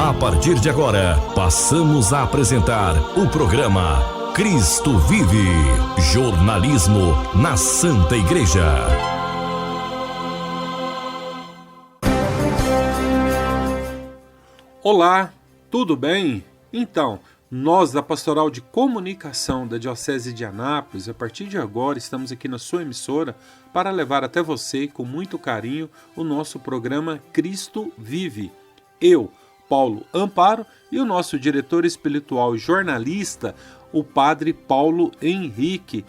A partir de agora, passamos a apresentar o programa Cristo Vive, jornalismo na Santa Igreja. Olá, tudo bem? Então, nós da Pastoral de Comunicação da Diocese de Anápolis, a partir de agora estamos aqui na sua emissora para levar até você, com muito carinho, o nosso programa Cristo Vive. Eu, Paulo Amparo, e o nosso diretor espiritual e jornalista, o Padre Paulo Henrique.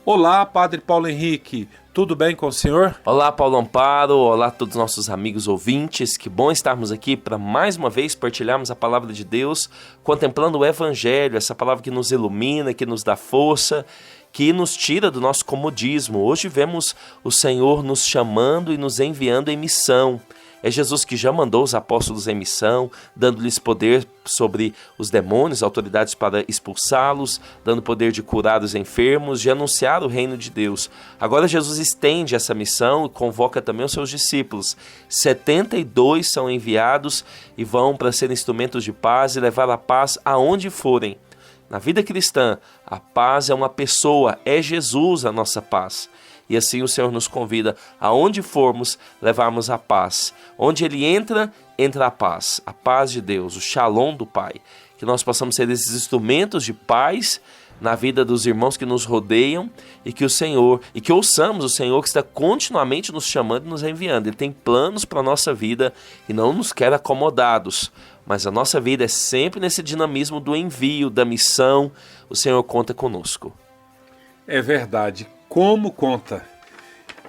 Olá, Padre Paulo Henrique, tudo bem com o senhor? Olá, Paulo Amparo, olá a todos os nossos amigos ouvintes, que bom estarmos aqui para mais uma vez partilharmos a palavra de Deus, contemplando o Evangelho, essa palavra que nos ilumina, que nos dá força, que nos tira do nosso comodismo. Hoje vemos o Senhor nos chamando e nos enviando em missão. É Jesus que já mandou os apóstolos em missão, dando-lhes poder sobre os demônios, autoridades para expulsá-los, dando poder de curar os enfermos, de anunciar o reino de Deus. Agora Jesus estende essa missão e convoca também os seus discípulos. 72 são enviados e vão para ser instrumentos de paz e levar a paz aonde forem. Na vida cristã, a paz é uma pessoa, é Jesus a nossa paz. E assim o Senhor nos convida, aonde formos, levarmos a paz. Onde Ele entra, entra a paz de Deus, o Shalom do Pai. Que nós possamos ser esses instrumentos de paz na vida dos irmãos que nos rodeiam e que ouçamos o Senhor que está continuamente nos chamando e nos enviando. Ele tem planos para a nossa vida e não nos quer acomodados. Mas a nossa vida é sempre nesse dinamismo do envio, da missão. O Senhor conta conosco. É verdade. Como conta?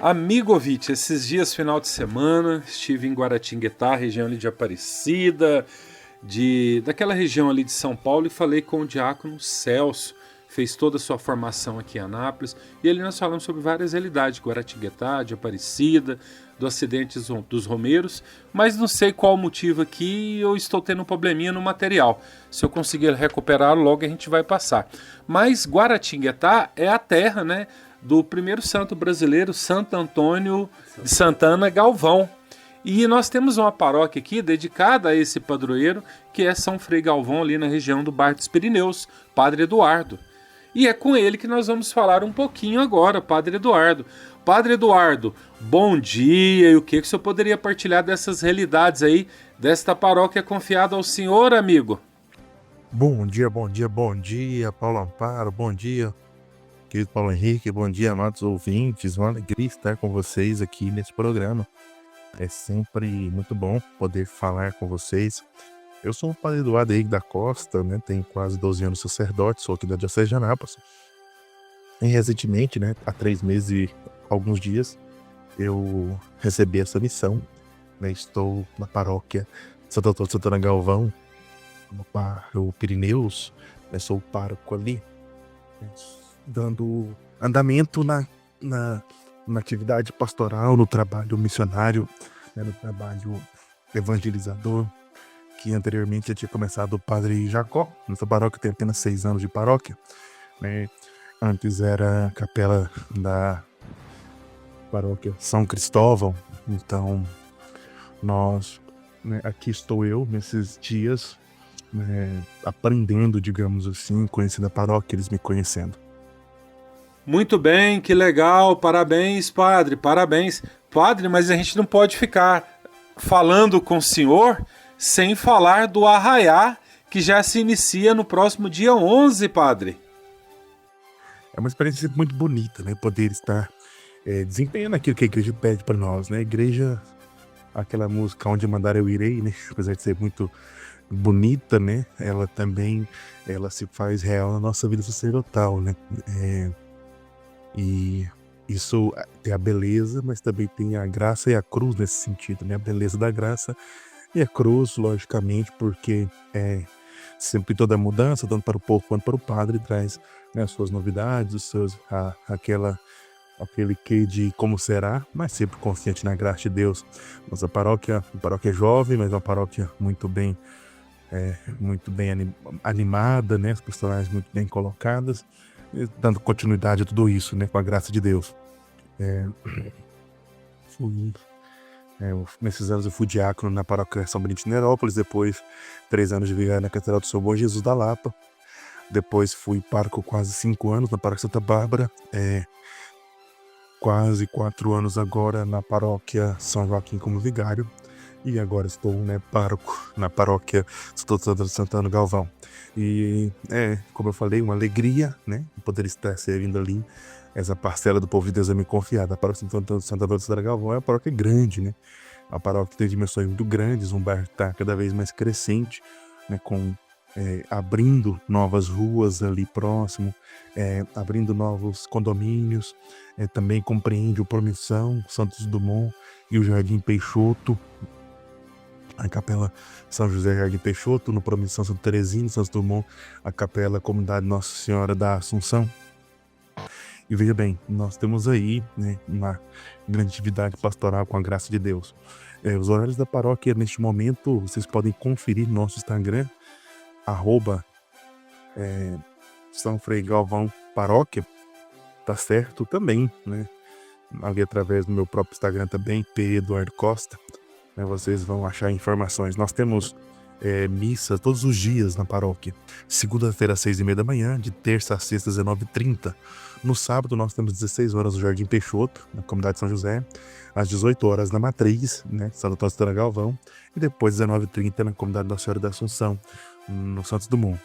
Amigo ouvinte, esses dias, final de semana, estive em Guaratinguetá, região ali de Aparecida, daquela região ali de São Paulo, e falei com o diácono Celso, fez toda a sua formação aqui em Anápolis, e ali nós falamos sobre várias realidades, de Guaratinguetá, de Aparecida, do acidente dos Romeiros, mas não sei qual o motivo aqui, eu estou tendo um probleminha no material. Se eu conseguir recuperar, logo a gente vai passar. Mas Guaratinguetá é a terra, né, do primeiro santo brasileiro, Santo Antônio de Santana Galvão. E nós temos uma paróquia aqui dedicada a esse padroeiro, que é São Frei Galvão, ali na região do Bairro dos Pirineus, Padre Eduardo. E é com ele que nós vamos falar um pouquinho agora, Padre Eduardo. Padre Eduardo, bom dia, e o que o senhor poderia partilhar dessas realidades aí, desta paróquia confiada ao senhor, amigo? Bom dia, Paulo Amparo, bom dia, querido Paulo Henrique, bom dia, amados ouvintes, uma alegria estar com vocês aqui nesse programa. É sempre muito bom poder falar com vocês. Eu sou o Padre Eduardo Henrique da Costa, né? Tenho quase 12 anos de sacerdote, sou aqui da Diocese de Anápolis. E recentemente, né, há 3 meses e alguns dias, eu recebi essa missão, né? Estou na paróquia Santo Antônio de Santana Galvão, no bairro Pirineus, né? Sou o pároco ali, né? Dando andamento na atividade pastoral, no trabalho missionário, né? No trabalho evangelizador, que anteriormente já tinha começado o Padre Jacó. Nossa paróquia tem apenas 6 anos de paróquia, né? Antes era a capela da paróquia São Cristóvão. Então, né, aqui estou eu nesses dias, né, aprendendo, digamos assim, conhecendo a paróquia, eles me conhecendo. Muito bem, que legal, parabéns, padre, parabéns. Padre, mas a gente não pode ficar falando com o senhor sem falar do Arraiá, que já se inicia no próximo dia 11, padre. É uma experiência muito bonita, né? Poder estar desempenhando aquilo que a igreja pede para nós, né? A igreja, aquela música Onde Mandar Eu Irei, né? Apesar de ser muito bonita, né? Ela se faz real na nossa vida sacerdotal, né? E isso tem a beleza, mas também tem a graça e a cruz nesse sentido, né? A beleza da graça e a cruz, logicamente, porque sempre toda mudança, tanto para o povo quanto para o padre, traz, né, as suas novidades, aquele quê de como será, mas sempre confiante na graça de Deus. Nossa paróquia é jovem, mas é uma paróquia muito bem animada, né? As pastorais muito bem colocadas, dando continuidade a tudo isso, né? Com a graça de Deus. Fui Nesses anos eu fui diácono na paróquia São Benedito de Nerópolis, depois 3 anos de vigário na Catedral do São Bom Jesus da Lapa, depois fui pároco quase 5 anos na paróquia Santa Bárbara, quase 4 anos agora na paróquia São Joaquim como vigário, e agora estou, pároco na paróquia Santana Galvão. E como eu falei, uma alegria, poder estar servindo ali essa parcela do povo de Deus a me confiar. A paróquia Santana Galvão é uma paróquia grande, a paróquia que tem dimensões muito grandes, um bairro está cada vez mais crescente, abrindo novas ruas ali próximo, abrindo novos condomínios, também compreende o Promissão, Santos Dumont e o Jardim Peixoto, a Capela São José Jardim Peixoto, no Promissão Santa Terezinha, Santos Dumont, a Capela Comunidade Nossa Senhora da Assunção. E veja bem, nós temos aí uma grande atividade pastoral com a graça de Deus. Os horários da paróquia neste momento, vocês podem conferir no nosso Instagram, @São Frei Galvão Paróquia, tá certo também, ali através do meu próprio Instagram também, P. Eduardo Costa, vocês vão achar informações. Nós temos missa todos os dias na paróquia, segunda-feira às 6h30 da manhã, de terça a sexta às 19h30. No sábado nós temos 16 horas no Jardim Peixoto, na comunidade São José, às 18 horas na Matriz, Santo Antônio Santana Galvão, e depois às 19h30 na comunidade Nossa Senhora da Assunção, no Santos Dumont.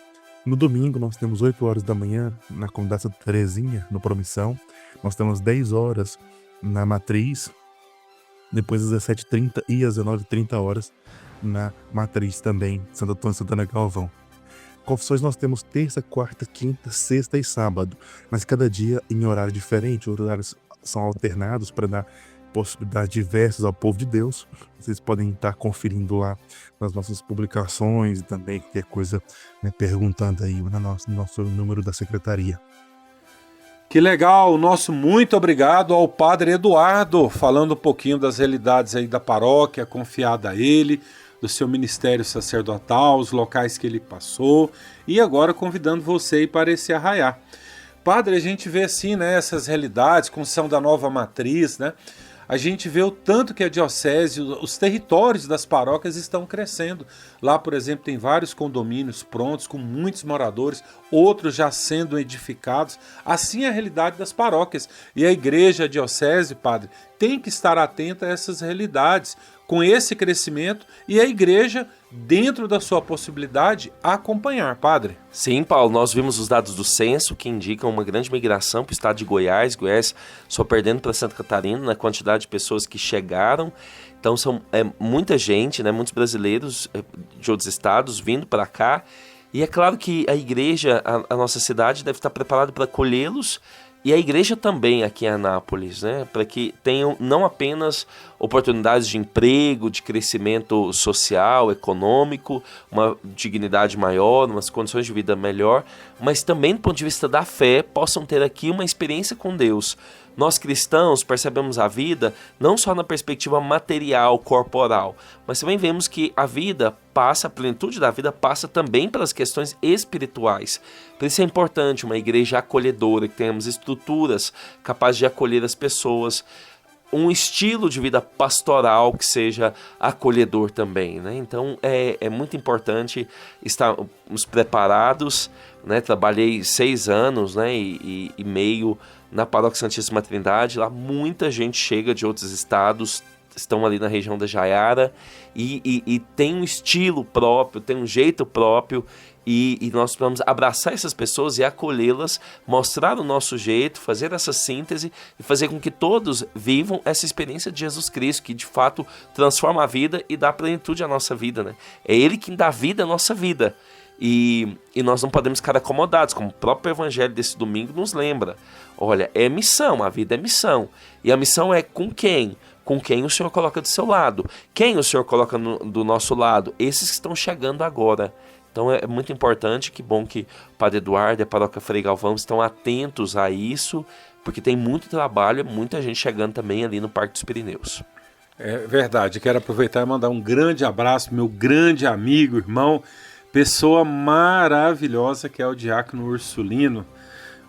No domingo nós temos 8 horas da manhã na comunidade Santa Terezinha, no Promissão. Nós temos 10 horas na Matriz, depois às 17h30 e às 19h30 na Matriz também, Santo Antônio Santana Galvão. Confissões nós temos terça, quarta, quinta, sexta e sábado, mas cada dia em horário diferente. Os horários são alternados para dar possibilidades diversas ao povo de Deus. Vocês podem estar conferindo lá nas nossas publicações e também qualquer coisa, perguntando aí no nosso número da secretaria. Que legal, nosso muito obrigado ao Padre Eduardo, falando um pouquinho das realidades aí da paróquia, confiada a ele, do seu ministério sacerdotal, os locais que ele passou, e agora convidando você para esse arraiá. Padre, a gente vê assim, essas realidades, construção da nova matriz, a gente vê o tanto que a diocese, os territórios das paróquias estão crescendo. Lá, por exemplo, tem vários condomínios prontos, com muitos moradores, outros já sendo edificados. Assim é a realidade das paróquias. E a igreja, a diocese, padre, tem que estar atenta a essas realidades, com esse crescimento, e a igreja, dentro da sua possibilidade, acompanhar, padre. Sim, Paulo, nós vimos os dados do censo que indicam uma grande migração para o estado de Goiás só perdendo para Santa Catarina na quantidade de pessoas que chegaram. Então são muita gente, muitos brasileiros de outros estados vindo para cá, e é claro que a igreja, a nossa cidade deve estar preparada para acolhê-los. E a igreja também aqui em Anápolis, para que tenham não apenas oportunidades de emprego, de crescimento social, econômico, uma dignidade maior, umas condições de vida melhor, mas também do ponto de vista da fé, possam ter aqui uma experiência com Deus. Nós cristãos percebemos a vida não só na perspectiva material, corporal, mas também vemos que a vida passa, a plenitude da vida passa também pelas questões espirituais. Por isso é importante uma igreja acolhedora, que tenhamos estruturas capazes de acolher as pessoas, um estilo de vida pastoral que seja acolhedor também, Então é muito importante estarmos preparados, Trabalhei 6 anos, e meio na Paróquia Santíssima Trindade. Lá muita gente chega de outros estados, estão ali na região da Jaiara e tem um estilo próprio, tem um jeito próprio, e nós precisamos abraçar essas pessoas e acolhê-las, mostrar o nosso jeito, fazer essa síntese e fazer com que todos vivam essa experiência de Jesus Cristo, que de fato transforma a vida e dá plenitude à nossa vida, É Ele quem dá vida à nossa vida. E nós não podemos ficar acomodados, como o próprio evangelho desse domingo nos lembra. Olha, é missão, a vida é missão. E a missão é com quem? Com quem o Senhor coloca do seu lado. Quem o Senhor coloca do nosso lado? Esses que estão chegando agora. Então é muito importante, que bom que o Padre Eduardo e a Paróquia Frei Galvão estão atentos a isso, porque tem muito trabalho, muita gente chegando também ali no Parque dos Pirineus. É verdade, quero aproveitar e mandar um grande abraço, meu grande amigo, irmão, pessoa maravilhosa que é o diácono Ursulino.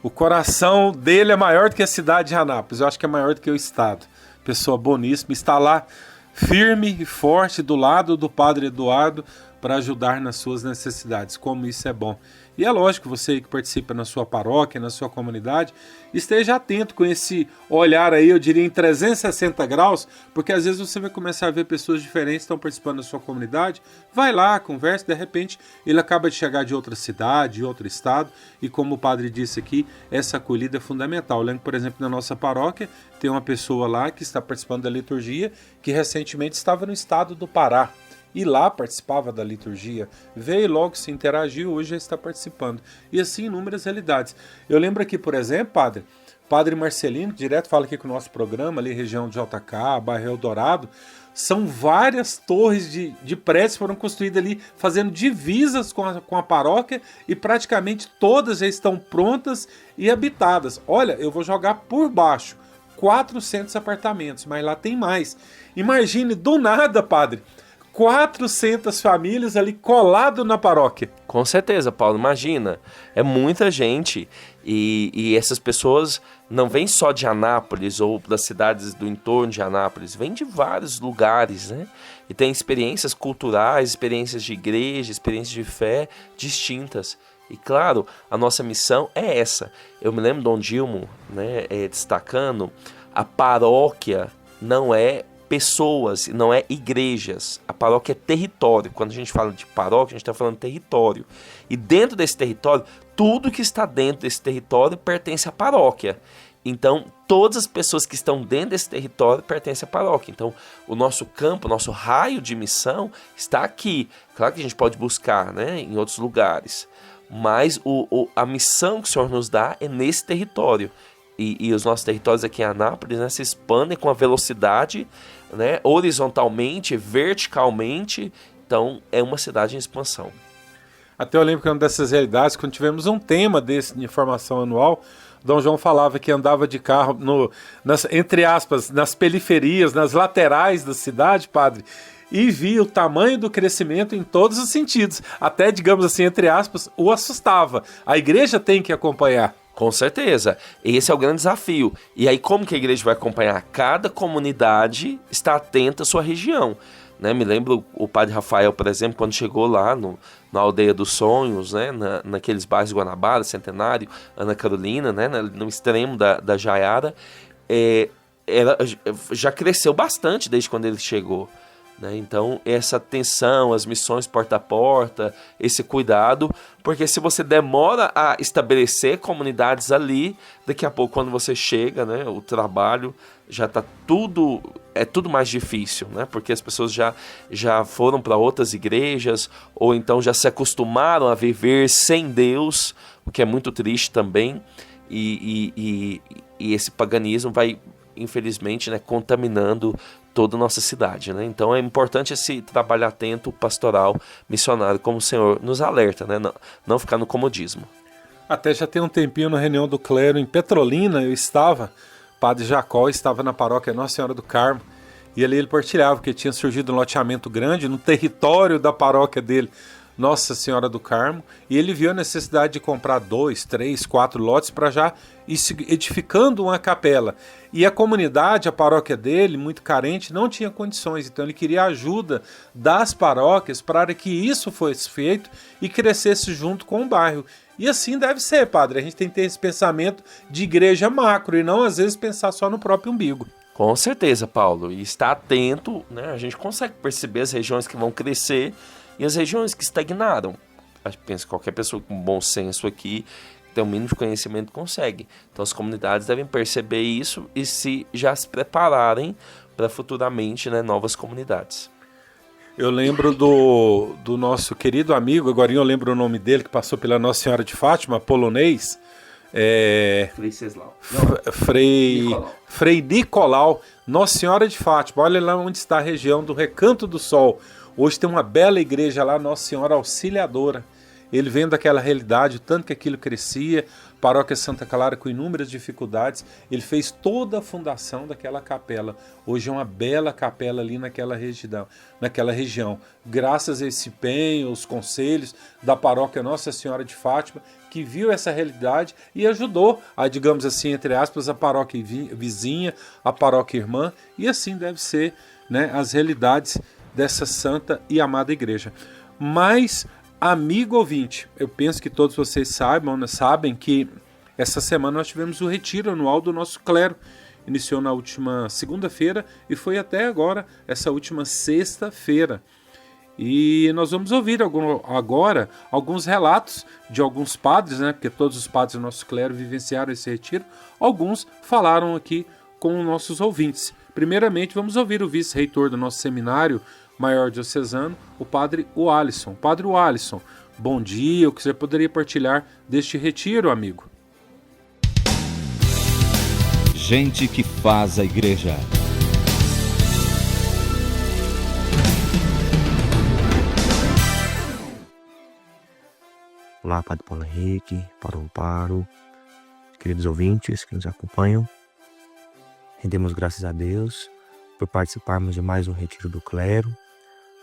O coração dele é maior do que a cidade de Anápolis, eu acho que é maior do que o estado. Pessoa boníssima, está lá firme e forte do lado do Padre Eduardo para ajudar nas suas necessidades. Como isso é bom. E é lógico, você que participa na sua paróquia, na sua comunidade, esteja atento com esse olhar aí, eu diria em 360 graus, porque às vezes você vai começar a ver pessoas diferentes que estão participando da sua comunidade, vai lá, conversa, de repente ele acaba de chegar de outra cidade, de outro estado, e como o padre disse aqui, essa acolhida é fundamental. Eu lembro, por exemplo, na nossa paróquia, tem uma pessoa lá que está participando da liturgia, que recentemente estava no estado do Pará, e lá participava da liturgia, veio logo, se interagiu, hoje já está participando. E assim inúmeras realidades. Eu lembro aqui, por exemplo, Padre Marcelino, que direto fala aqui com o nosso programa, ali região de JK, bairro Eldorado, são várias torres de prédios que foram construídas ali, fazendo divisas com a paróquia, e praticamente todas já estão prontas e habitadas. Olha, eu vou jogar por baixo, 400 apartamentos, mas lá tem mais. Imagine, do nada, padre, 400 famílias ali colado na paróquia. Com certeza, Paulo, imagina, é muita gente e essas pessoas não vêm só de Anápolis ou das cidades do entorno de Anápolis, vêm de vários lugares, né? E tem experiências culturais, experiências de igreja, experiências de fé distintas. E claro, a nossa missão é essa. Eu me lembro Dom Dilmo, né, destacando, a paróquia não é pessoas, não é igrejas. A paróquia é território. Quando a gente fala de paróquia, a gente está falando de território. E dentro desse território, tudo que está dentro desse território pertence à paróquia. Então, todas as pessoas que estão dentro desse território pertencem à paróquia. Então, o nosso campo, o nosso raio de missão está aqui. Claro que a gente pode buscar, né, em outros lugares. Mas a missão que o Senhor nos dá é nesse território. E os nossos territórios aqui em Anápolis, né, se expandem com a velocidade, né, horizontalmente, verticalmente. Então, é uma cidade em expansão. Até eu lembro que uma dessas realidades, quando tivemos um tema desse de formação anual, Dom João falava que andava de carro, entre aspas, nas periferias, nas laterais da cidade, padre, e via o tamanho do crescimento em todos os sentidos. Até, digamos assim, entre aspas, o assustava. A igreja tem que acompanhar. Com certeza, esse é o grande desafio. E aí como que a igreja vai acompanhar? Cada comunidade está atenta à sua região, né? Me lembro o padre Rafael, por exemplo, quando chegou lá na Aldeia dos Sonhos, né? Naqueles bairros de Guanabara, Centenário, Ana Carolina, né? No extremo da Jaiara, já cresceu bastante desde quando ele chegou. Então, essa atenção, as missões porta a porta, esse cuidado, porque se você demora a estabelecer comunidades ali, daqui a pouco quando você chega, né, o trabalho já está tudo mais difícil, né, porque as pessoas já foram para outras igrejas, ou então já se acostumaram a viver sem Deus, o que é muito triste também, e esse paganismo vai, infelizmente, né, contaminando toda a nossa cidade, né? Então é importante esse trabalho atento, pastoral, missionário, como o Senhor nos alerta, né? Não ficar no comodismo. Até já tem um tempinho na reunião do clero em Petrolina, Padre Jacó estava na paróquia Nossa Senhora do Carmo, e ali ele partilhava que tinha surgido um loteamento grande no território da paróquia dele, Nossa Senhora do Carmo, e ele viu a necessidade de comprar 2, 3, 4 lotes para já ir edificando uma capela. E a comunidade, a paróquia dele, muito carente, não tinha condições, então ele queria a ajuda das paróquias para que isso fosse feito e crescesse junto com o bairro. E assim deve ser, padre, a gente tem que ter esse pensamento de igreja macro e não às vezes pensar só no próprio umbigo. Com certeza, Paulo, e estar atento, né? A gente consegue perceber as regiões que vão crescer e as regiões que estagnaram. Penso que qualquer pessoa com bom senso aqui, que tem um mínimo de conhecimento, consegue. Então as comunidades devem perceber isso e já se prepararem para futuramente, né, novas comunidades. Eu lembro do nosso querido amigo, agora eu lembro o nome dele, que passou pela Nossa Senhora de Fátima, polonês, Frei Nicolau, Nossa Senhora de Fátima. Olha lá onde está a região do Recanto do Sol. Hoje tem uma bela igreja lá, Nossa Senhora Auxiliadora. Ele vendo aquela realidade, o tanto que aquilo crescia, paróquia Santa Clara com inúmeras dificuldades, ele fez toda a fundação daquela capela. Hoje é uma bela capela ali naquela região. Graças a esse empenho, os conselhos da paróquia Nossa Senhora de Fátima, que viu essa realidade e ajudou a, digamos assim, entre aspas, a paróquia vizinha, a paróquia irmã, e assim deve ser né, as realidades dessa santa e amada igreja. Mas, amigo ouvinte, eu penso que todos vocês sabem que essa semana nós tivemos o retiro anual do nosso clero. Iniciou na última segunda-feira e foi até agora, essa última sexta-feira. E nós vamos ouvir agora alguns relatos de alguns padres, né? Porque todos os padres do nosso clero vivenciaram esse retiro. Alguns falaram aqui com nossos ouvintes. Primeiramente, vamos ouvir o vice-reitor do nosso seminário maior diocesano, o padre Alisson. Padre Alisson, bom dia. O que você poderia partilhar deste retiro, amigo? Gente que faz a igreja. Olá, Padre Paulo Henrique, Paulo Amparo, queridos ouvintes que nos acompanham. Rendemos graças a Deus por participarmos de mais um retiro do clero.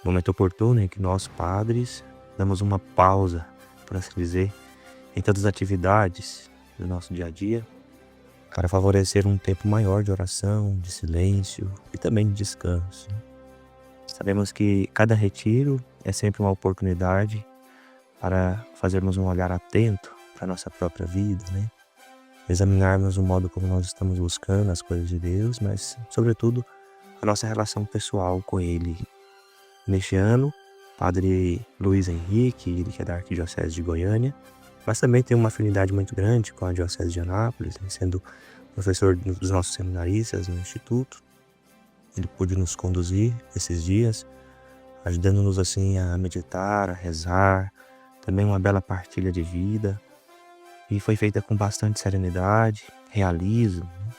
Momento oportuno em que nós, padres, damos uma pausa, por assim dizer, em todas as atividades do nosso dia a dia, para favorecer um tempo maior de oração, de silêncio e também de descanso. Sabemos que cada retiro é sempre uma oportunidade para fazermos um olhar atento para a nossa própria vida, né? Examinarmos o modo como nós estamos buscando as coisas de Deus, mas, sobretudo, a nossa relação pessoal com Ele. Neste ano, Padre Luiz Henrique, ele que é da Arquidiocese de Goiânia, mas também tem uma afinidade muito grande com a Diocese de Anápolis, né? Sendo professor dos nossos seminaristas no Instituto. Ele pôde nos conduzir esses dias, ajudando-nos assim a meditar, a rezar, também uma bela partilha de vida, e foi feita com bastante serenidade, realismo, né?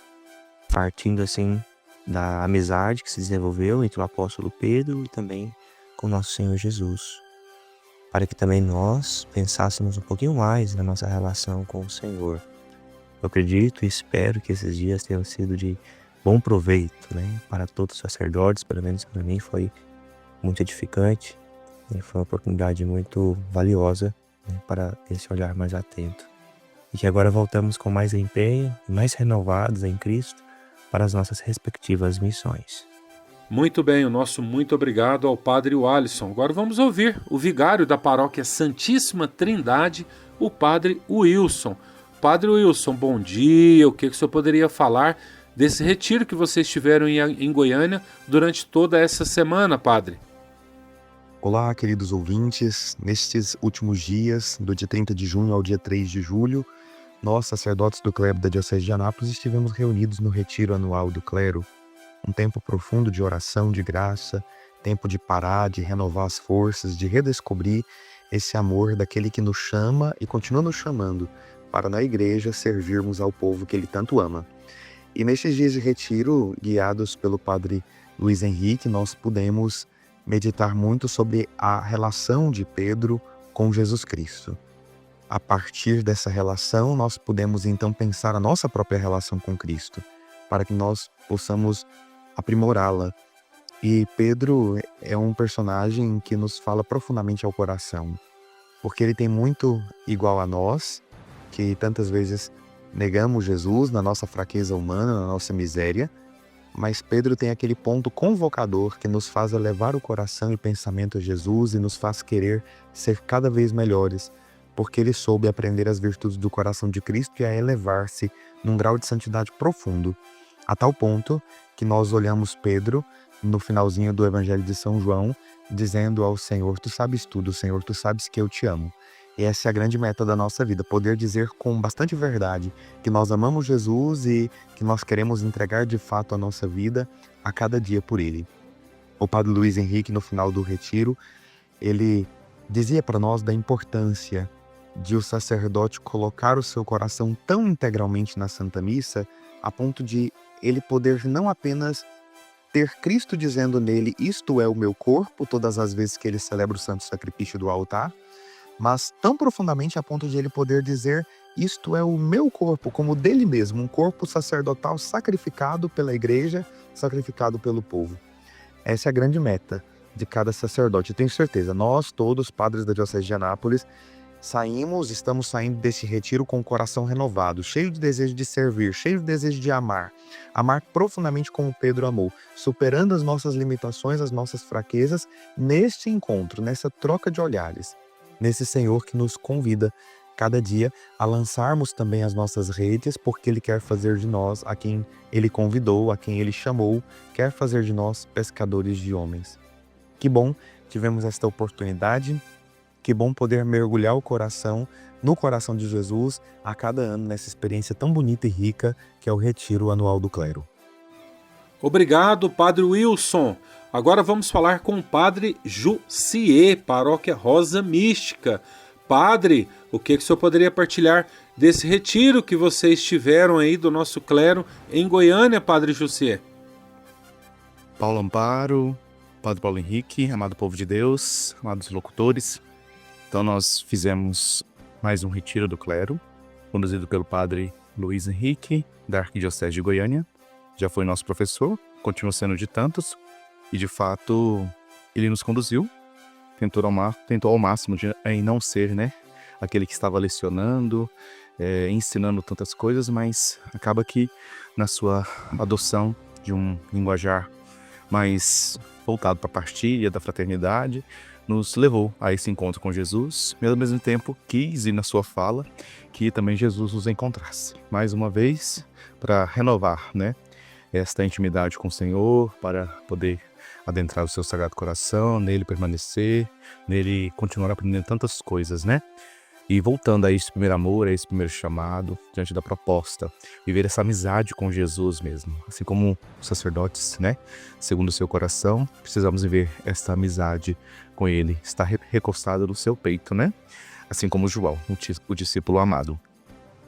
Partindo assim da amizade que se desenvolveu entre o apóstolo Pedro e também com nosso Senhor Jesus, para que também nós pensássemos um pouquinho mais na nossa relação com o Senhor. Eu acredito e espero que esses dias tenham sido de bom proveito, né? Para todos os sacerdotes, pelo menos para mim foi muito edificante. E foi uma oportunidade muito valiosa, né, para esse olhar mais atento. E que agora voltamos com mais empenho e mais renovados em Cristo para as nossas respectivas missões. Muito bem, o nosso muito obrigado ao Padre Alisson. Agora vamos ouvir o vigário da paróquia Santíssima Trindade, o Padre Wilson. Padre Wilson, bom dia. O que o senhor poderia falar desse retiro que vocês tiveram em Goiânia durante toda essa semana, Padre? Olá, queridos ouvintes. Nestes últimos dias, do dia 30 de junho ao dia 3 de julho, nós, sacerdotes do clero da Diocese de Anápolis, estivemos reunidos no retiro anual do clero. Um tempo profundo de oração, de graça, tempo de parar, de renovar as forças, de redescobrir esse amor daquele que nos chama e continua nos chamando para na igreja servirmos ao povo que ele tanto ama. E nestes dias de retiro, guiados pelo Padre Luiz Henrique, nós pudemos meditar muito sobre a relação de Pedro com Jesus Cristo. A partir dessa relação, nós podemos então pensar a nossa própria relação com Cristo, para que nós possamos aprimorá-la. E Pedro é um personagem que nos fala profundamente ao coração, porque ele tem muito igual a nós, que tantas vezes negamos Jesus na nossa fraqueza humana, na nossa miséria, mas Pedro tem aquele ponto convocador que nos faz elevar o coração e pensamento a Jesus e nos faz querer ser cada vez melhores, porque ele soube aprender as virtudes do coração de Cristo e a elevar-se num grau de santidade profundo, a tal ponto que nós olhamos Pedro no finalzinho do Evangelho de São João, dizendo ao Senhor: tu sabes tudo, Senhor, tu sabes que eu te amo. E essa é a grande meta da nossa vida, poder dizer com bastante verdade que nós amamos Jesus e que nós queremos entregar de fato a nossa vida a cada dia por Ele. O Padre Luiz Henrique, no final do retiro, ele dizia para nós da importância de o sacerdote colocar o seu coração tão integralmente na Santa Missa, a ponto de ele poder não apenas ter Cristo dizendo nele: isto é o meu corpo, todas as vezes que ele celebra o santo sacrifício do altar, mas tão profundamente a ponto de ele poder dizer: isto é o meu corpo, como dele mesmo, um corpo sacerdotal sacrificado pela igreja, sacrificado pelo povo. Essa é a grande meta de cada sacerdote. Eu tenho certeza, nós todos, padres da Diocese de Anápolis, Estamos saindo desse retiro com o coração renovado, cheio de desejo de servir, cheio de desejo de amar profundamente como Pedro amou, superando as nossas limitações, as nossas fraquezas, neste encontro, nessa troca de olhares, nesse Senhor que nos convida cada dia a lançarmos também as nossas redes, porque Ele quer fazer de nós a quem Ele convidou, a quem Ele chamou, quer fazer de nós pescadores de homens. Que bom tivemos esta oportunidade. Que bom poder mergulhar no coração de Jesus a cada ano nessa experiência tão bonita e rica que é o Retiro Anual do Clero. Obrigado, Padre Wilson. Agora vamos falar com o Padre Jussier, Paróquia Rosa Mística. Padre, o que o senhor poderia partilhar desse retiro que vocês tiveram aí do nosso clero em Goiânia, Padre Jussier? Paulo Amparo, Padre Paulo Henrique, amado povo de Deus, amados locutores. Então nós fizemos mais um retiro do clero, conduzido pelo Padre Luiz Henrique, da Arquidiocese de Goiânia. Já foi nosso professor, continua sendo de tantos, e de fato ele nos conduziu, tentou ao máximo em não ser, aquele que estava lecionando, ensinando tantas coisas, mas acaba que na sua adoção de um linguajar mais voltado para a partilha da fraternidade, nos levou a esse encontro com Jesus, e ao mesmo tempo quis, e na sua fala, que também Jesus nos encontrasse. Mais uma vez, para renovar, esta intimidade com o Senhor, para poder adentrar o seu Sagrado Coração, nele permanecer, nele continuar aprendendo tantas coisas, E voltando a esse primeiro amor, a esse primeiro chamado, diante da proposta, viver essa amizade com Jesus mesmo. Assim como os sacerdotes, segundo o seu coração, precisamos viver essa amizade com ele, estar recostado no seu peito, Assim como João, o discípulo amado.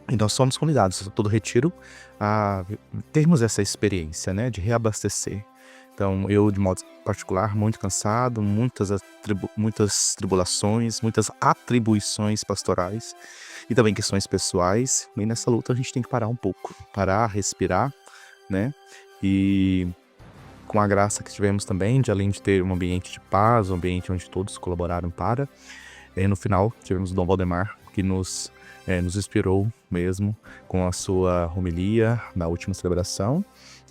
E nós somos convidados a todo retiro a termos essa experiência, de reabastecer. Então, eu, de modo particular, muito cansado, muitas tribulações, muitas atribuições pastorais e também questões pessoais. E nessa luta a gente tem que parar um pouco, respirar, E com a graça que tivemos também, além de ter um ambiente de paz, um ambiente onde todos colaboraram para, no final tivemos o Dom Valdemar, que nos inspirou mesmo com a sua homilia na última celebração.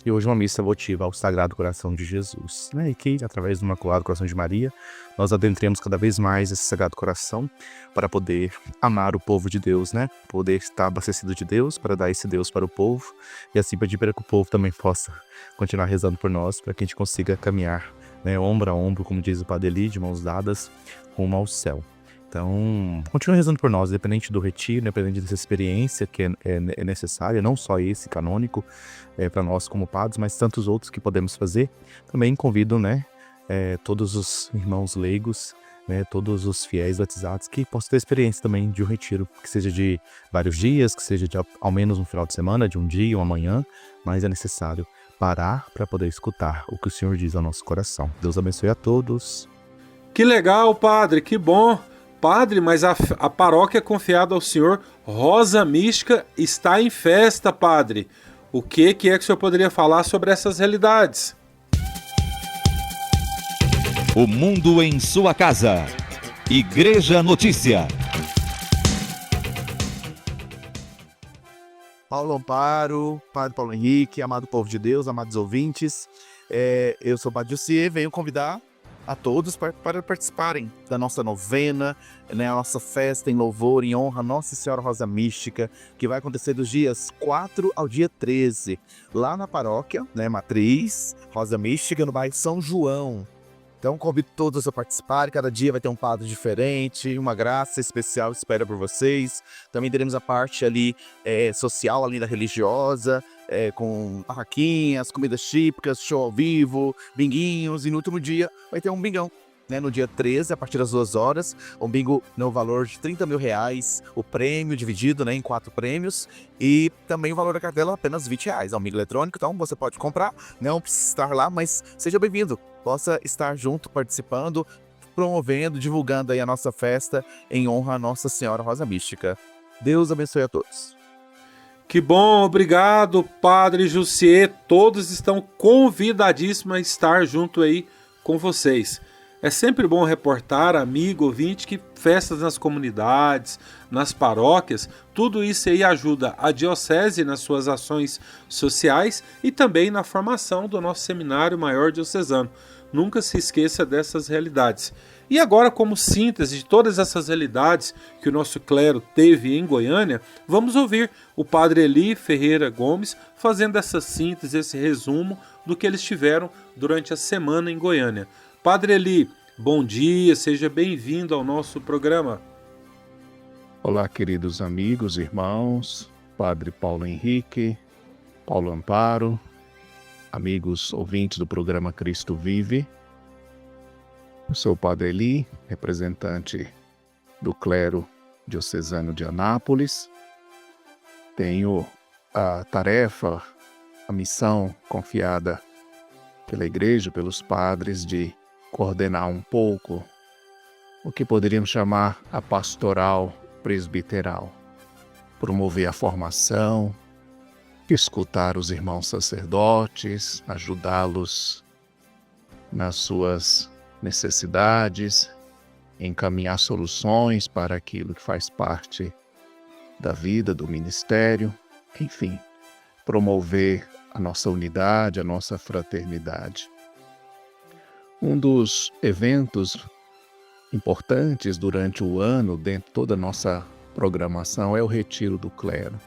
E hoje uma missa votiva ao Sagrado Coração de Jesus, E que, através do Imaculado Coração de Maria, nós adentremos cada vez mais esse Sagrado Coração para poder amar o povo de Deus, Poder estar abastecido de Deus, para dar esse Deus para o povo, e assim pedir para que o povo também possa continuar rezando por nós, para que a gente consiga caminhar, ombro a ombro, como diz o Padre Eli, de mãos dadas, rumo ao céu. Então, continue rezando por nós, independente do retiro, independente dessa experiência que é necessária, não só esse canônico para nós como padres, mas tantos outros que podemos fazer. Também convido todos os irmãos leigos, todos os fiéis batizados que possam ter experiência também de um retiro, que seja de vários dias, que seja de ao menos um final de semana, de um dia ou amanhã, mas é necessário parar para poder escutar o que o Senhor diz ao nosso coração. Deus abençoe a todos. Que legal, Padre, que bom! Padre, mas a paróquia confiada ao senhor, Rosa Mística, está em festa, Padre. O que é que o senhor poderia falar sobre essas realidades? O mundo em sua casa. Igreja Notícia. Paulo Amparo, Padre Paulo Henrique, amado povo de Deus, amados ouvintes. Eu sou o Padre Jussier, venho convidar a todos para participarem da nossa novena, a nossa festa em louvor, em honra a Nossa Senhora Rosa Mística, que vai acontecer dos dias 4 ao dia 13, lá na paróquia, Matriz Rosa Mística, no bairro São João. Então convido todos a participarem, cada dia vai ter um padre diferente, uma graça especial espera por vocês. Também teremos a parte ali social, ali da religiosa, com barraquinhas, comidas típicas, show ao vivo, binguinhos, e no último dia vai ter um bingão. No dia 13, a partir das 2 horas, um bingo no valor de R$30 mil, o prêmio dividido em 4 prêmios, e também o valor da cartela apenas R$20. É um bingo eletrônico, então você pode comprar, não precisa estar lá, mas seja bem-vindo, possa estar junto, participando, promovendo, divulgando aí a nossa festa em honra a Nossa Senhora Rosa Mística. Deus abençoe a todos. Que bom, obrigado, Padre Jussier. Todos estão convidadíssimos a estar junto aí com vocês. É sempre bom reportar, amigo, ouvinte, que festas nas comunidades, nas paróquias, tudo isso aí ajuda a diocese nas suas ações sociais e também na formação do nosso Seminário Maior Diocesano. Nunca se esqueça dessas realidades. E agora, como síntese de todas essas realidades que o nosso clero teve em Goiânia, vamos ouvir o Padre Eli Ferreira Gomes fazendo essa síntese, esse resumo do que eles tiveram durante a semana em Goiânia. Padre Eli, bom dia, seja bem-vindo ao nosso programa. Olá, queridos amigos, irmãos, Padre Paulo Henrique, Paulo Amparo, amigos ouvintes do programa Cristo Vive. Eu sou o Padre Eli, representante do clero diocesano de Anápolis. Tenho a tarefa, a missão confiada pela Igreja, pelos padres, de coordenar um pouco o que poderíamos chamar a pastoral presbiteral, promover a formação, escutar os irmãos sacerdotes, ajudá-los nas suas necessidades, encaminhar soluções para aquilo que faz parte da vida, do ministério, enfim, promover a nossa unidade, a nossa fraternidade. Um dos eventos importantes durante o ano, dentro de toda a nossa programação, é o Retiro do Clero.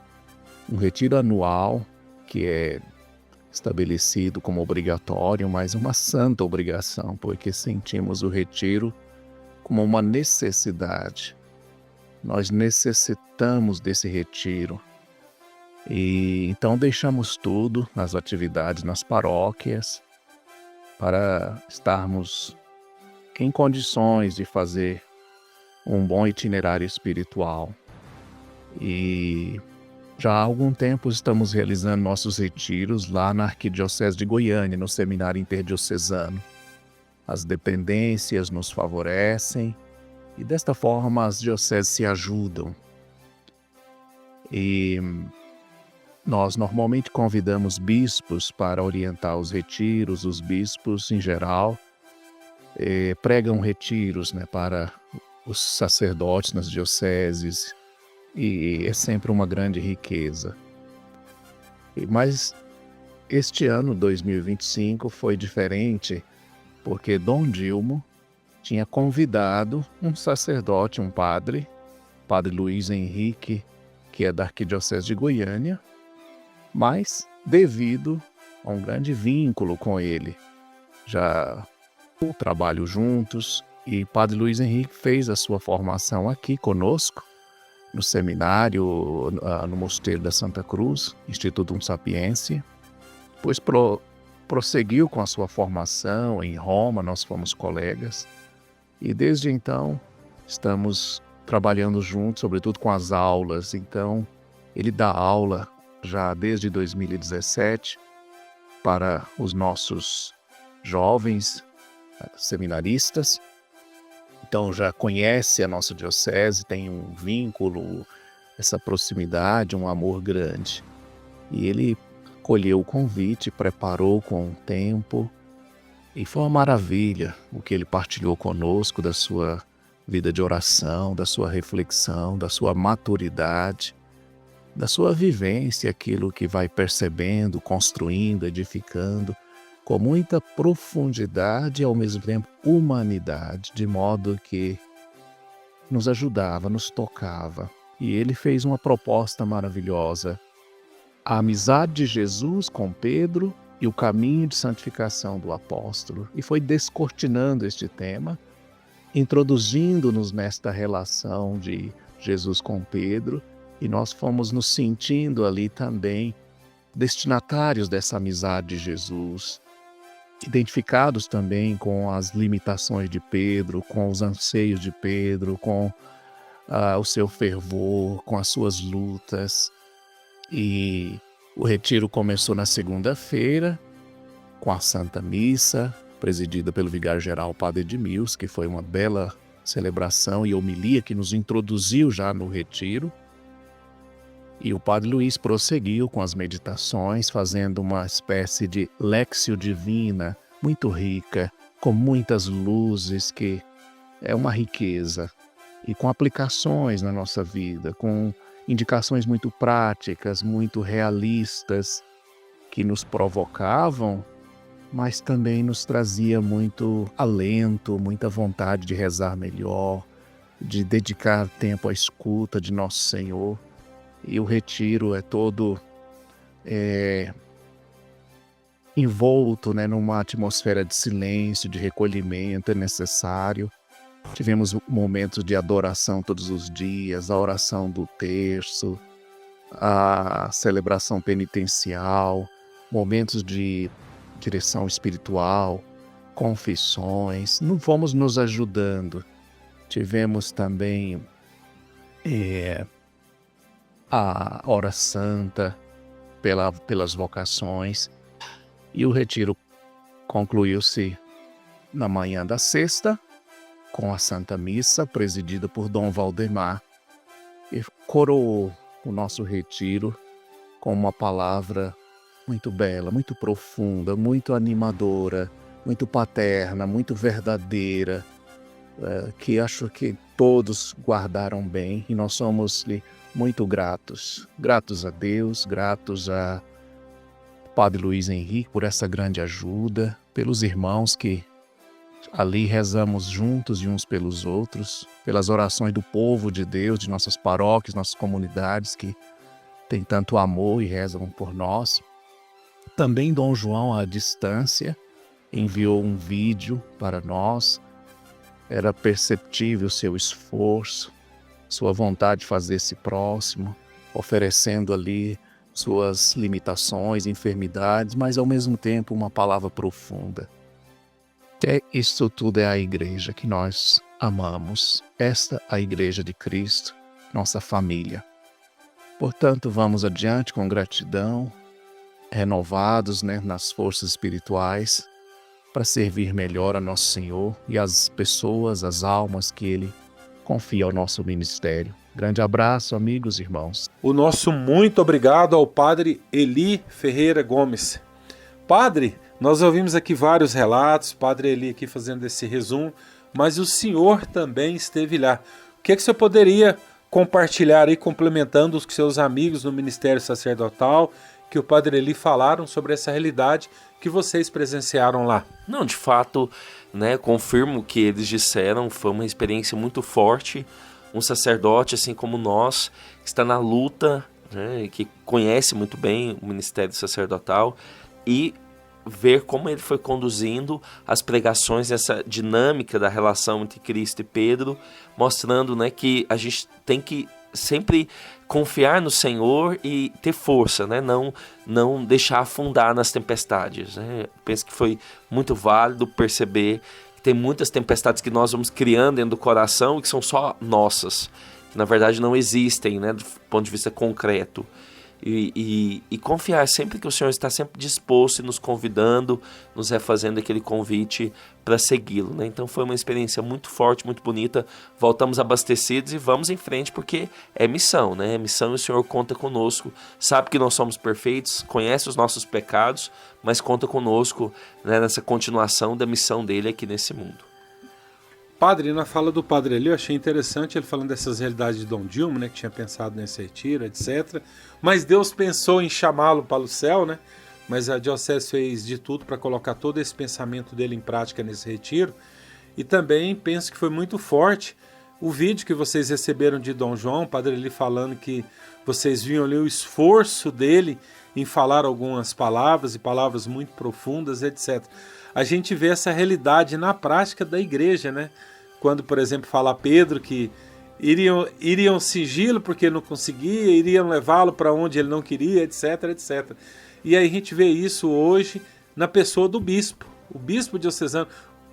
Um retiro anual que é estabelecido como obrigatório, mas uma santa obrigação, porque sentimos o retiro como uma necessidade. Nós necessitamos desse retiro. E então deixamos tudo nas atividades, nas paróquias, para estarmos em condições de fazer um bom itinerário espiritual. E já há algum tempo estamos realizando nossos retiros lá na Arquidiocese de Goiânia, no Seminário Interdiocesano. As dependências nos favorecem e desta forma as dioceses se ajudam. E nós normalmente convidamos bispos para orientar os retiros. Os bispos, em geral, pregam retiros, para os sacerdotes nas dioceses, e é sempre uma grande riqueza. Mas este ano, 2025, foi diferente, porque Dom Dilmo tinha convidado um sacerdote, um padre, Padre Luiz Henrique, que é da Arquidiocese de Goiânia, mas devido a um grande vínculo com ele, já trabalho juntos, e Padre Luiz Henrique fez a sua formação aqui conosco, no seminário, no Mosteiro da Santa Cruz, Institutum Sapientia, depois prosseguiu com a sua formação em Roma, nós fomos colegas, e desde então estamos trabalhando juntos, sobretudo com as aulas. Então, ele dá aula já desde 2017 para os nossos jovens seminaristas. Então já conhece a nossa diocese, tem um vínculo, essa proximidade, um amor grande. E ele acolheu o convite, preparou com o tempo, e foi uma maravilha o que ele partilhou conosco da sua vida de oração, da sua reflexão, da sua maturidade, da sua vivência, aquilo que vai percebendo, construindo, edificando, com muita profundidade e ao mesmo tempo humanidade, de modo que nos ajudava, nos tocava. E ele fez uma proposta maravilhosa: a amizade de Jesus com Pedro e o caminho de santificação do apóstolo. E foi descortinando este tema, introduzindo-nos nesta relação de Jesus com Pedro, e nós fomos nos sentindo ali também destinatários dessa amizade de Jesus, identificados também com as limitações de Pedro, com os anseios de Pedro, com o seu fervor, com as suas lutas. E o retiro começou na segunda-feira, com a Santa Missa, presidida pelo Vigário-Geral Padre Edmilson, que foi uma bela celebração e homilia que nos introduziu já no retiro. E o Padre Luiz prosseguiu com as meditações, fazendo uma espécie de Léxio Divina muito rica, com muitas luzes, que é uma riqueza, e com aplicações na nossa vida, com indicações muito práticas, muito realistas, que nos provocavam, mas também nos trazia muito alento, muita vontade de rezar melhor, de dedicar tempo à escuta de Nosso Senhor. E o retiro é todo envolto, né, numa atmosfera de silêncio, de recolhimento, é necessário. Tivemos momentos de adoração todos os dias, a oração do terço, a celebração penitencial, momentos de direção espiritual, confissões, fomos nos ajudando. Tivemos também a hora santa pelas vocações, e o retiro concluiu-se na manhã da sexta, com a Santa Missa, presidida por Dom Valdemar, e coroou o nosso retiro com uma palavra muito bela, muito profunda, muito animadora, muito paterna, muito verdadeira, que acho que todos guardaram bem, e nós somos-lhe muito gratos. Gratos a Deus, gratos a Padre Luiz Henrique por essa grande ajuda, pelos irmãos que ali rezamos juntos e uns pelos outros, pelas orações do povo de Deus, de nossas paróquias, nossas comunidades que têm tanto amor e rezam por nós. Também Dom João, à distância, enviou um vídeo para nós. Era perceptível seu esforço, sua vontade de fazer-se próximo, oferecendo ali suas limitações, enfermidades, mas ao mesmo tempo uma palavra profunda. Isso tudo é a igreja que nós amamos, esta a igreja de Cristo, nossa família. Portanto, vamos adiante com gratidão, renovados, né, nas forças espirituais, para servir melhor a Nosso Senhor e as pessoas, as almas que Ele confia ao nosso ministério. Grande abraço, amigos e irmãos. O nosso muito obrigado ao Padre Eli Ferreira Gomes. Padre, nós ouvimos aqui vários relatos, Padre Eli aqui fazendo esse resumo, mas o senhor também esteve lá. O que você poderia compartilhar aí, complementando os seus amigos no Ministério Sacerdotal, que o Padre Eli falaram sobre essa realidade que vocês presenciaram lá? Não, de fato, né, confirmo o que eles disseram, foi uma experiência muito forte. Um sacerdote, assim como nós, que está na luta, né, que conhece muito bem o Ministério Sacerdotal, e ver como ele foi conduzindo as pregações, essa dinâmica da relação entre Cristo e Pedro, mostrando, né, que a gente tem que sempre confiar no Senhor e ter força, né? Não deixar afundar nas tempestades, né? Penso que foi muito válido perceber que tem muitas tempestades que nós vamos criando dentro do coração e que são só nossas, que na verdade não existem, né, do ponto de vista concreto. E confiar sempre que o Senhor está sempre disposto e nos convidando, nos refazendo aquele convite para segui-lo, né? Então foi uma experiência muito forte, muito bonita. Voltamos abastecidos e vamos em frente, porque é missão, né? É missão e o Senhor conta conosco. Sabe que nós somos perfeitos, conhece os nossos pecados, mas conta conosco, né, nessa continuação da missão dele aqui nesse mundo. Padre, na fala do Padre ali, eu achei interessante ele falando dessas realidades de Dom Dilma, né, que tinha pensado nesse retiro, etc. Mas Deus pensou em chamá-lo para o céu, né? Mas a diocese fez de tudo para colocar todo esse pensamento dele em prática nesse retiro. E também penso que foi muito forte o vídeo que vocês receberam de Dom João, o Padre ali falando que vocês viam ali o esforço dele em falar algumas palavras, e palavras muito profundas, etc. A gente vê essa realidade na prática da igreja, né? Quando, por exemplo, fala Pedro que iriam sigilo porque ele não conseguia, iriam levá-lo para onde ele não queria, etc, etc. E aí a gente vê isso hoje na pessoa do bispo, o bispo diocesano.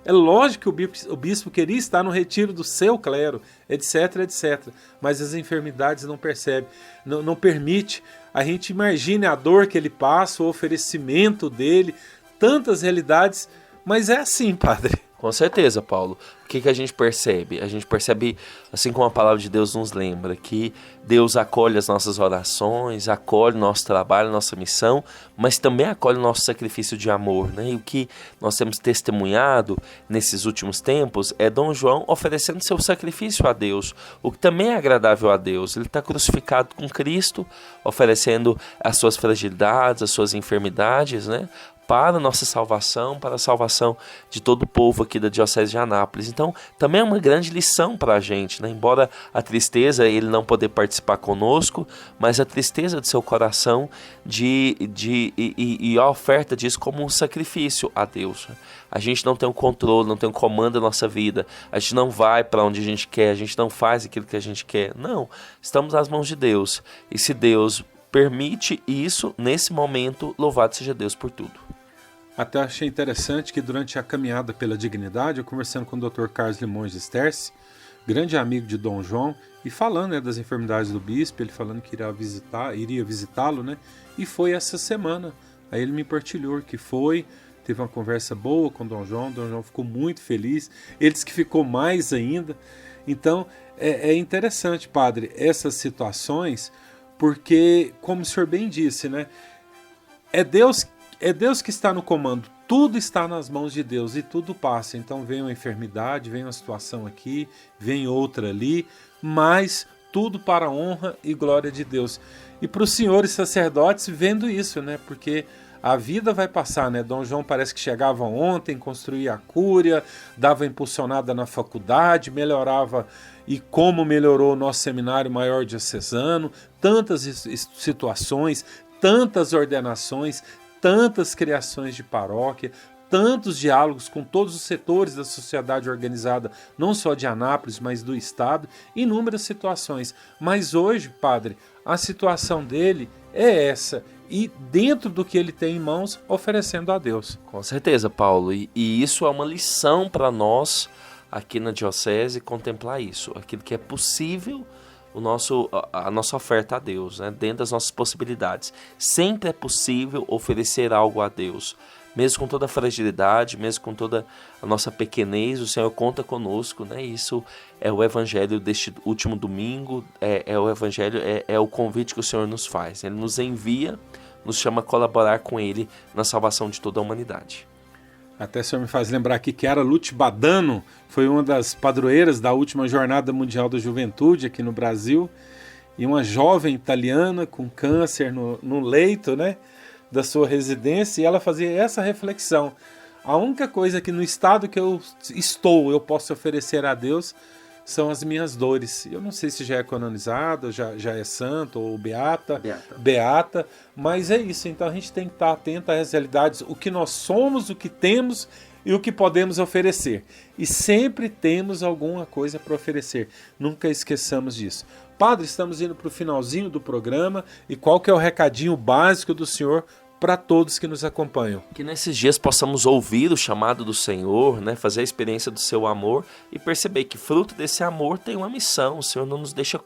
É lógico que o bispo queria estar no retiro do seu clero, etc, etc. Mas as enfermidades não percebem, não permite. A gente imagine a dor que ele passa, o oferecimento dele, tantas realidades, mas é assim, padre. Com certeza, Paulo. O que a gente percebe? A gente percebe, assim como a palavra de Deus nos lembra, que Deus acolhe as nossas orações, acolhe o nosso trabalho, nossa missão, mas também acolhe o nosso sacrifício de amor, né? E o que nós temos testemunhado nesses últimos tempos é Dom João oferecendo seu sacrifício a Deus, o que também é agradável a Deus. Ele está crucificado com Cristo, oferecendo as suas fragilidades, as suas enfermidades, né? Para a nossa salvação, para a salvação de todo o povo aqui da Diocese de Anápolis. Então, também é uma grande lição para a gente, né? Embora a tristeza, ele não poder participar conosco, mas a tristeza do seu coração e a oferta disso como um sacrifício a Deus. A gente não tem o controle, não tem o comando da nossa vida, a gente não vai para onde a gente quer, a gente não faz aquilo que a gente quer. Não, estamos nas mãos de Deus. E se Deus permite isso, nesse momento, louvado seja Deus por tudo. Até achei interessante que durante a caminhada pela dignidade, eu conversando com o Dr. Carlos Limões de Sterce, grande amigo de Dom João, e falando, né, das enfermidades do bispo, ele falando que iria visitá-lo, né, e foi essa semana. Aí ele me partilhou que foi, teve uma conversa boa com Dom João ficou muito feliz, ele disse que ficou mais ainda. Então é interessante, padre, essas situações, porque, como o senhor bem disse, né, é Deus que está no comando, tudo está nas mãos de Deus e tudo passa. Então vem uma enfermidade, vem uma situação aqui, vem outra ali, mas tudo para a honra e glória de Deus. E para os senhores sacerdotes vendo isso, né? Porque a vida vai passar, né? Dom João parece que chegava ontem, construía a cúria, dava impulsionada na faculdade, melhorava, e como melhorou o nosso seminário maior diocesano, tantas situações, tantas ordenações, tantas criações de paróquia, tantos diálogos com todos os setores da sociedade organizada, não só de Anápolis, mas do Estado, inúmeras situações. Mas hoje, padre, a situação dele é essa, e dentro do que ele tem em mãos, oferecendo a Deus. Com certeza, Paulo, e isso é uma lição para nós aqui na Diocese, contemplar isso, aquilo que é possível, a nossa oferta a Deus, né? Dentro das nossas possibilidades. Sempre é possível oferecer algo a Deus, mesmo com toda a fragilidade, mesmo com toda a nossa pequenez, o Senhor conta conosco, né? Isso é o Evangelho deste último domingo, o Evangelho, é o convite que o Senhor nos faz. Ele nos envia, nos chama a colaborar com Ele na salvação de toda a humanidade. Até o senhor me faz lembrar aqui que Era Lute Badano foi uma das padroeiras da última Jornada Mundial da Juventude aqui no Brasil, e uma jovem italiana com câncer no leito, né, da sua residência, e ela fazia essa reflexão: a única coisa que no estado que eu estou eu posso oferecer a Deus são as minhas dores. Eu não sei se já é canonizado, já é santo ou beata, mas é isso. Então a gente tem que estar atento às realidades, o que nós somos, o que temos e o que podemos oferecer. E sempre temos alguma coisa para oferecer. Nunca esqueçamos disso. Padre, estamos indo para o finalzinho do programa, e qual que é o recadinho básico do senhor para todos que nos acompanham? Que nesses dias possamos ouvir o chamado do Senhor, né? Fazer a experiência do seu amor e perceber que fruto desse amor tem uma missão. O Senhor não nos deixa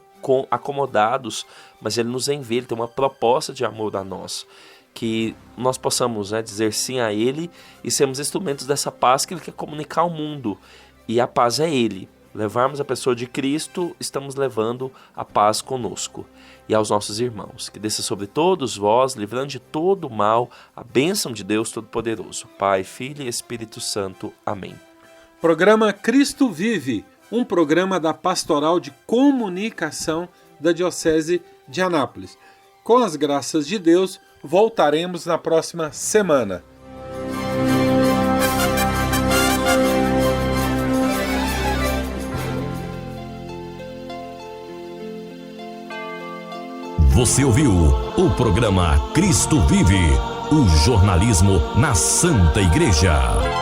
acomodados, mas Ele nos envia, Ele tem uma proposta de amor a nós. Que nós possamos, né, dizer sim a Ele e sermos instrumentos dessa paz que Ele quer comunicar ao mundo. E a paz é Ele. Levarmos a pessoa de Cristo, estamos levando a paz conosco. E aos nossos irmãos, que desça sobre todos vós, livrando de todo mal, a bênção de Deus Todo-Poderoso, Pai, Filho e Espírito Santo. Amém. Programa Cristo Vive, um programa da Pastoral de Comunicação da Diocese de Anápolis. Com as graças de Deus, voltaremos na próxima semana. Você ouviu o programa Cristo Vive, o jornalismo na Santa Igreja.